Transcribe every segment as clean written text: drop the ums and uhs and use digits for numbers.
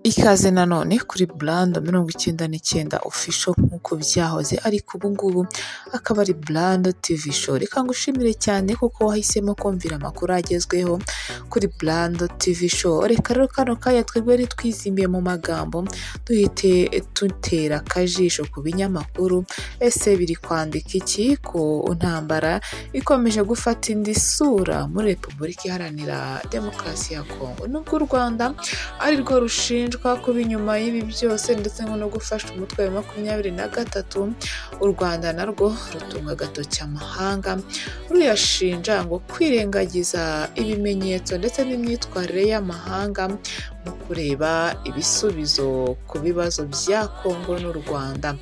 Ikaze nanone kuri Brando 99 official nk'uko byahoze ariko ubu ngubu akaba ari Brando TV show. Reka ngushimire cyane kuko wahisemo kumvira amakuru agezweho kuri Brando TV show. Reka rero kano kanya twebwe twizimbiye mu magambo duhite tutera akajisho ku binyamakuru ese biri kwandika iki ku ntambara ikomeje gufata indi sura muri Repubulika Iharanira Demokarasi ya Kongo. Nubwo u Rwanda ari rwo rushinjwa kuba inyuma y'ibi byose ndetse no gufasha umutwe wa 23, u Rwanda narwo rutunga agatoki amahanga ruyashinja ngo kwirengagiza ibimenyetso ndetse n'imyitwarire y'amahanga mu kureba ibisubizo ku bibazo bya Kongo n'u Rwanda.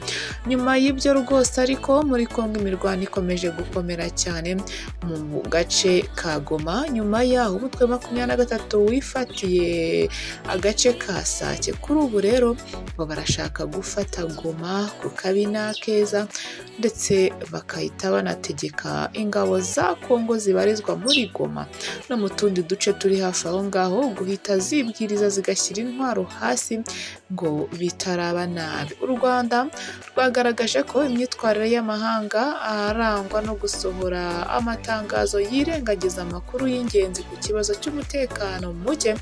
Nyuma y'ibyo rwose ariko muri Kongo imirwano ikomeje gukomera cyane mu gace ka Goma. Nyuma yaho umutwe wa 23 wifatiye agace ka Sake. Kuri ubu rero ngo barashaka gufata Goma ku Kabina Keza ndetse bakahita banategeka ingabo za Kongo zibarizwa muri Goma no mu tundi duce turi hafi aho ngaho guhita zibwiriza zigashyira intwaro hasi ngo bitaraba nabi. U Rwanda rwagaragaje ko imyitwarire y'amahanga arangwa no gusohora amatangazo yirengagiza amakuru y'ingenzi ku kibazo cy'umutekano muke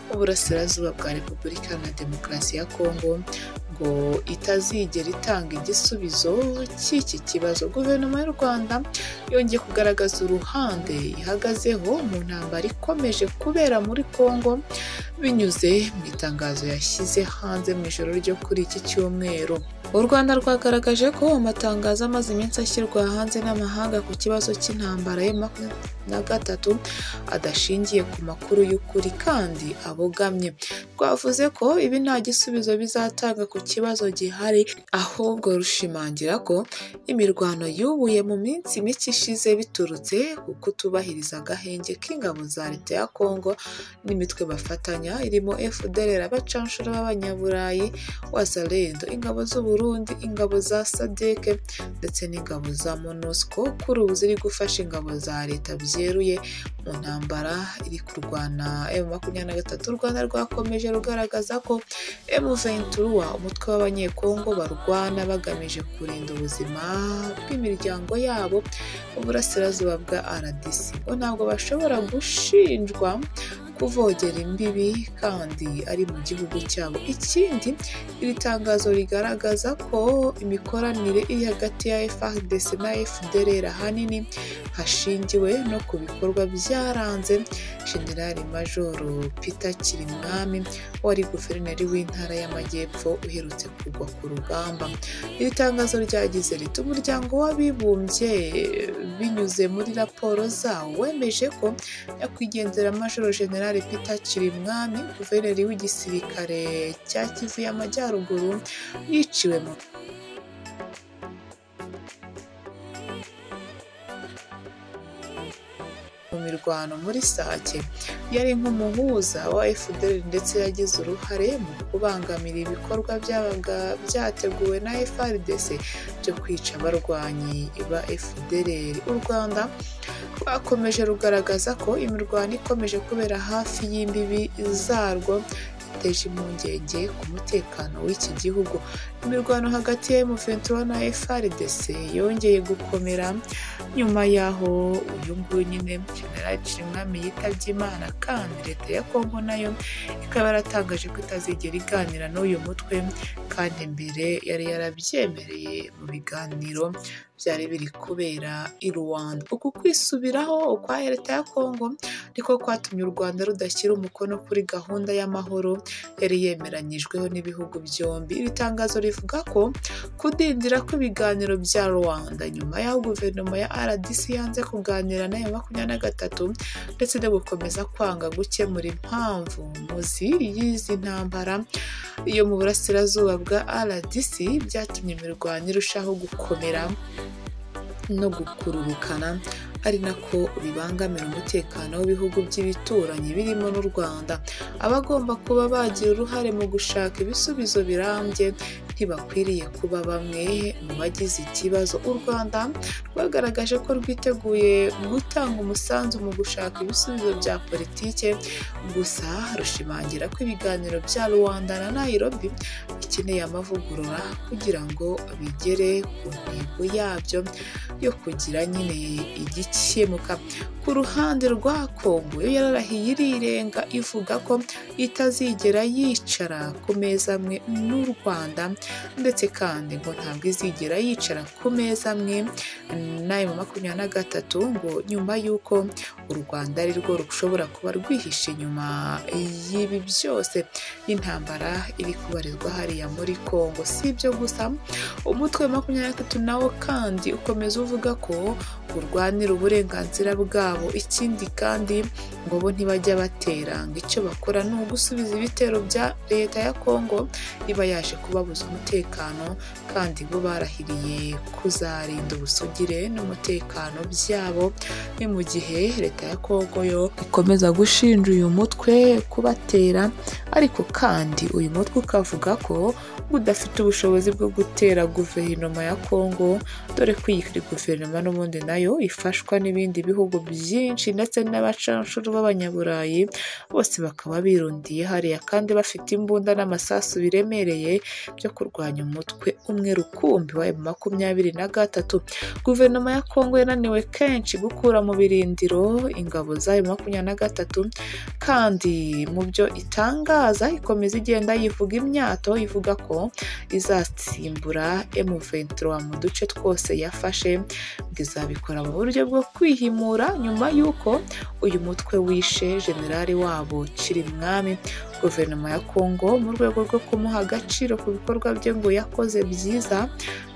mu burasirazuba bwa Repubulika na Demokarasi ya Kongo ngo itazigera itanga igisubizo cy'iki kibazo. Guverinoma y'u Rwanda yongeye kugaragaza uruhande ihagazeho mu ntambara ikomeje kubera muri Kongo binyuze mu itangazo yashyize hanze mu ijoro ryo kuri iki cyumweru. U Rwanda rwagaragaje ko amatangazo amaze iminsi ashyirwa hanze n'amahanga ku kibazo cy'intambara ya 23 adashingiye ku makuru y'ukuri kandi abogamye. Rwavuze ko ibi nta gisubizo bizatanga ku kibazo gihari, ahubwo rushimangira ko imirwano yubuye mu minsi mike ishize biturutse ku kutubahiriza agahenge k'ingabo za leta ya Kongo n'imitwe bafatanya irimo FDLR, abacanshuro b'abanyaburayi, Wazalendo, ingabo z'u Burundi, ingabo za SADC ndetse n'ingabo za MONUSCO kuri ubu ziri gufasha ingabo za leta byeruye mu ntambara iri kurwana M23. U Rwanda rwakomeje rugaragaza ko M23 umutwe w'abanyekongo barwana bagamije kurinda ubuzima bw'imiryango yabo mu burasirazuba bwa RDC. Ngo ntabwo bashobora gushinjwa kuvogera imbibi kandi ari mu gihugu cyabo. Ikindi, iri tangazo rigaragaza ko imikoranire iri hagati ya FARDC na FDLR ahanini hashingiwe no ku bikorwa byaranze General Major Peter Kirimwami wari guverineri w'intara y'Amajyepfo uherutse kugwa ku rugamba. Iri tangazo ryagize riti umuryango w'abibumbye binyuze muri raporo zawo wemeje ko nyakwigendera Major General Peter Kirimwami guverineri w'igisirikare cya Kivu y'Amajyaruguru yiciwe mu mirwano muri Sake. Yari nk'umuhuza wa FDL ndetse yagize uruhare mu kubangamira ibikorwa byabaga byateguwe na FARDC byo kwica abarwanyi ba FDL. U Rwanda rwakomeje rugaragaza ko imirwano ikomeje kubera hafi y'imbibi zarwo iteje impungenge ku mutekano w'iki gihugu. Imirwano hagati ya M23 na FARDC yongeye gukomera nyuma yaho uyu nguyu nyine General Kirimwami yitabye Imana, kandi leta ya Kongo nayo ikaba yaratangaje ko itazigera iganira n'uyu mutwe kandi mbere yari yarabyemereye mu biganiro byari biri kubera i Rwanda. Uku kwisubiraho kwa leta ya Kongo niko kwatumye u Rwanda rudashyira umukono kuri gahunda y'amahoro yari yemeranyijweho n'ibihugu byombi. Iri tangazo rivuga ko kudindira kw'ibiganiro bya Rwanda nyuma y'aho guverinoma ya RDC yanze kuganira na M23 ndetse no gukomeza kwanga gukemura impamvu muzi y'izi ntambara iyo mu burasirazuba bwa RDC byatumye imirwano irushaho gukomera no gukururukana, ari nako bibangamira umutekano w'ibihugu by'ibituranyi birimo n'u Rwanda. Abagomba kuba bagira uruhare mu gushaka ibisubizo birambye ntibakwiriye kuba bamwe mu bagize ikibazo. U Rwanda rwagaragaje ko rwiteguye gutanga umusanzu mu gushaka ibisubizo bya politike, gusa rushimangira ko ibiganiro bya Rwanda na Nairobi bikeneye amavugurura kugira ngo bigere ku ntego yabyo yo kugira nyine igikemuka. Ku ruhande rwa Kongo yo yararahiye irirenga ivuga ko itazigera yicara ku meza amwe n'u Rwanda, ndetse kandi ngo ntabwo izigera yicara ku meza amwe n'ayo M23 ngo nyuma y'uko u Rwanda ari rwo rushobora kuba rwihishe nyuma y'ibi byose y'intambara iri kubarizwa hariya muri Kongo. Si ibyo gusa, umutwe wa 23 nawo kandi ukomeza uvuga ko urwanira uburenganzira bwabo. Ikindi kandi ngo bo ntibajya batera, ngo icyo bakora ni ugusubiza ibitero bya leta ya Kongo iba yaje kubabuza umutekano, kandi bo barahiriye kuzarinda ubusugire n'umutekano byabo. Ni mu gihe leta ya Kongo yo ikomeza gushinja uyu mutwe kubatera, ariko kandi uyu mutwe ukavuga ko udafite ubushobozi bwo gutera guverinoma ya Kongo, dore ko iyi guverinoma n'ubundi nayo ifashwa n'ibindi bihugu byinshi ndetse n'abacanshuro b'abanyaburayi, bose bakaba birundiye hariya kandi bafite imbunda n'amasasu biremereye byo kurwanya umutwe umwe rukumbi wa M23. Guverinoma ya Kongo yananiwe kenshi gukura mu birindiro ingabo za M23, kandi mu byo itangaza ikomeza igenda yivuga imyato ivuga ko izasimbura M23 mu duce twose yafashe, ngo izabikora mu buryo bwo kwihimura nyuma y'uko uyu mutwe wishe generali wabo Chirimwami. Guverinoma ya Kongo mu rwego rwo kumuha agaciro ku bikorwa bye ngo yakoze byiza,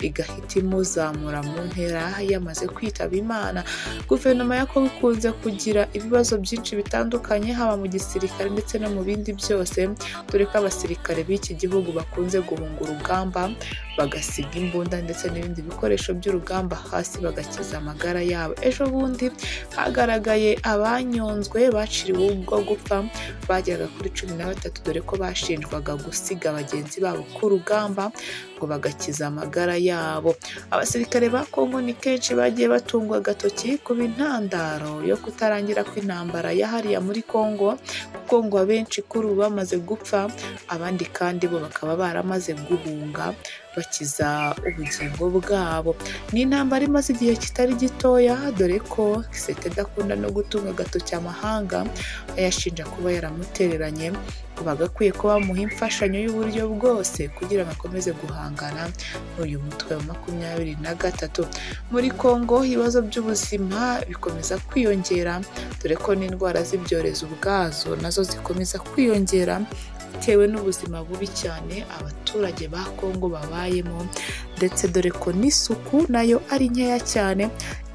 igahita imuzamura mu ntera yamaze kwitaba Imana. Guverinoma ya Kongo ikunze kugira ibibazo byinshi bitandukanye, haba mu gisirikare ndetse no mu bindi byose, dore ko abasirikare b'iki gihugu bakunze guhunga urugamba bagasiga imbunda ndetse n'ibindi bikoresho by'urugamba hasi bagakiza amagara yabo. Ejo bundi hagaragaye abanyonzwe baciriwe ubwo gupfa bageraga kuri 13, dore ko bashinjwaga gusiga bagenzi babo ku rugamba ngo bagakiza amagara yabo. Abasirikare ba Kongo ni kenshi bagiye batungwa agatoki ku intandaro yo kutarangira kw'intambara ya hariya muri Kongo, kuko ngo abenshi kuri ubu bamaze gupfa, abandi kandi bo bakaba baramaze guhunga bakiza ubugingo bwabo. Ni intambara imaze igihe kitari gitoya, dore ko Kisekedi akunda no gutunga agatoki amahanga ayashinja kuba yaramutereranye, bagakwiye kuba bamuha imfashanyo y'uburyo bwose kugira ngo akomeze guhangana n'uyu mutwe wa 23. Muri Kongo ibibazo by'ubuzima bikomeza kwiyongera, dore ko n'indwara z'ibyorezo ubwazo nazo zikomeza kwiyongera bitewe n'ubuzima bubi cyane abaturage ba Kongo babayemo, ndetse dore ko n'isuku nayo ari nkeya cyane,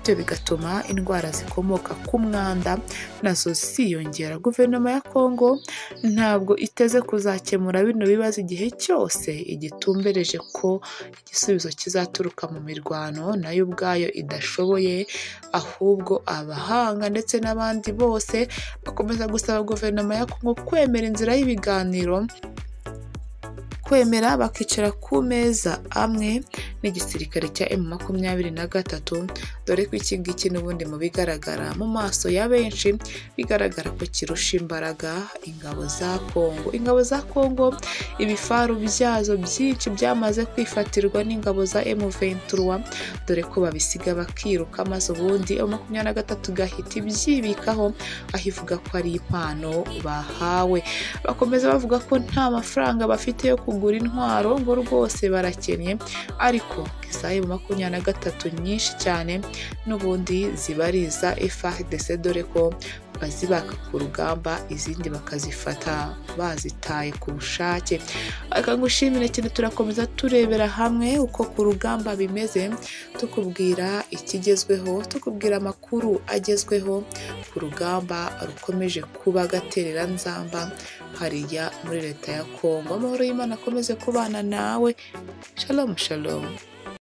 ibyo bigatuma indwara zikomoka ku mwanda nazo ziyongera. Guverinoma ya Kongo ntabwo iteze kuzakemura bino bibazo igihe cyose igitumbereje ko igisubizo kizaturuka mu mirwano nayo ubwayo idashoboye, ahubwo abahanga ndetse n'abandi bose bakomeza gusaba guverinoma ya Kongo kwemera inzira y'ibiganiro, kwemera bakicara ku meza amwe n'igisirikare cya M23, dore ko iki ngiki n'ubundi mu bigaragara mu maso ya benshi bigaragara ko kirusha imbaraga ingabo za Kongo. Ingabo za Kongo ibifaru byazo byinshi byamaze kwifatirwa n'ingabo za M23, dore ko babisiga bakiruka, maze ubundi M23 gahita ibyibikaho aho ivuga ko ari impano bahawe. Bakomeza bavuga ko nta mafaranga bafite yo kugura intwaro, ngo rwose barakennye, ariko za M23 nyinshi cyane n'ubundi zibariza FARDC, dore ko bazibaka ku rugamba, izindi bakazifata bazitaye ku bushake. Akangushimire cyane, turakomeza turebera hamwe uko ku rugamba bimeze, tukubwira ikigezweho, tukubwira amakuru agezweho ku rugamba rukomeje kuba gaterera nzamba hariya muri leta ya Kongo. Amahoro y'Imana akomeze kubana nawe. Shalom shalom.